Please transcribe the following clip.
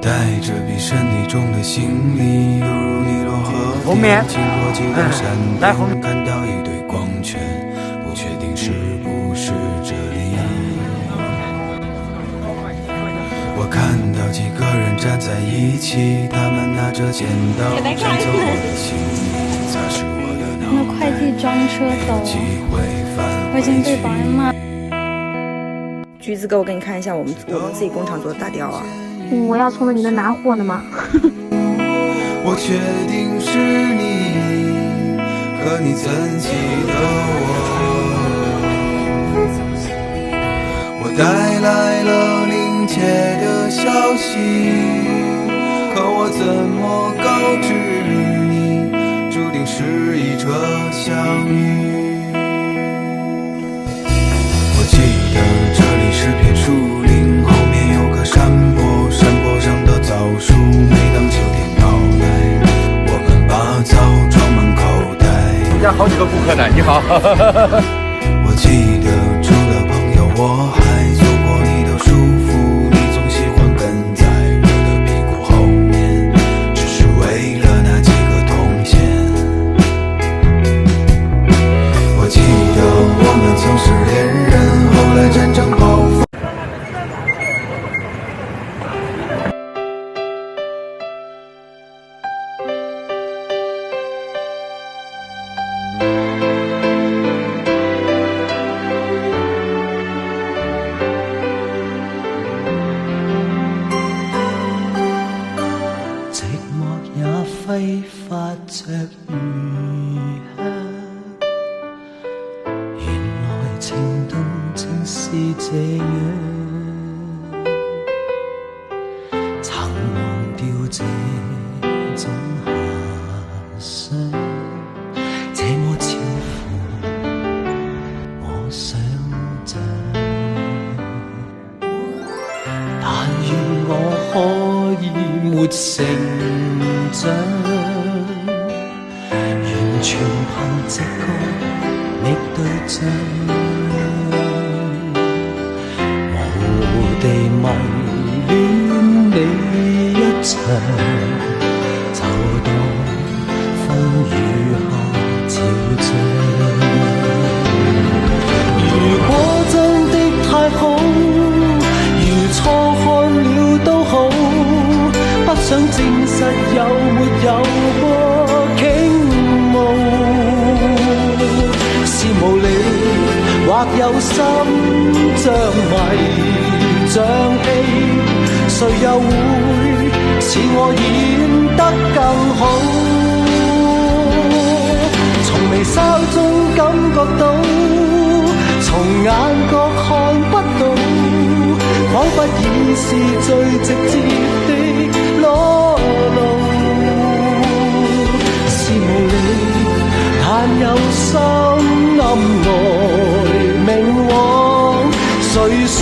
带着比身体重的行李，犹如尼罗河边经过几个山顶，看到一堆光圈，不确定是不是这里。我看到几个人站在一起，他们拿着剪刀摘走我的行李，擦拭我的脑那快递装车走了，我已经被保安骂。橘子哥，我给你看一下我们自己工厂做的大雕啊。我要冲着你的拿货呢吗？我确定是你，可你怎记得我带来了临界的消息，可我怎么告知你，注定是一场相遇。我记得这里是片树林，后面有个山坡，山坡上的枣树，每当秋天到来，我们把枣装满口袋。我们家好几个顾客呢，你好。我记得除了朋友，我还做过你的束缚，你总喜欢跟在我的屁股后面，只是为了那几个铜钱。我记得我们曾是恋人，后来战争爆发。揮發着餘香，原來情動正是這樣，曾忘掉這種遐想，這麼超乎我想像，但願我可以沒成長，完全憑直覺覓對象，無地迷戀你一場，就當風雨下潮漲。如果真的太好，如錯看了都好，不想證實有沒有過傾慕，是無理或有心像迷像戲，誰又會似我演得更好？從微笑中感覺到，從眼角看不到，彷彿已是最直接的裸露，是無理，但有心暗來明往，誰說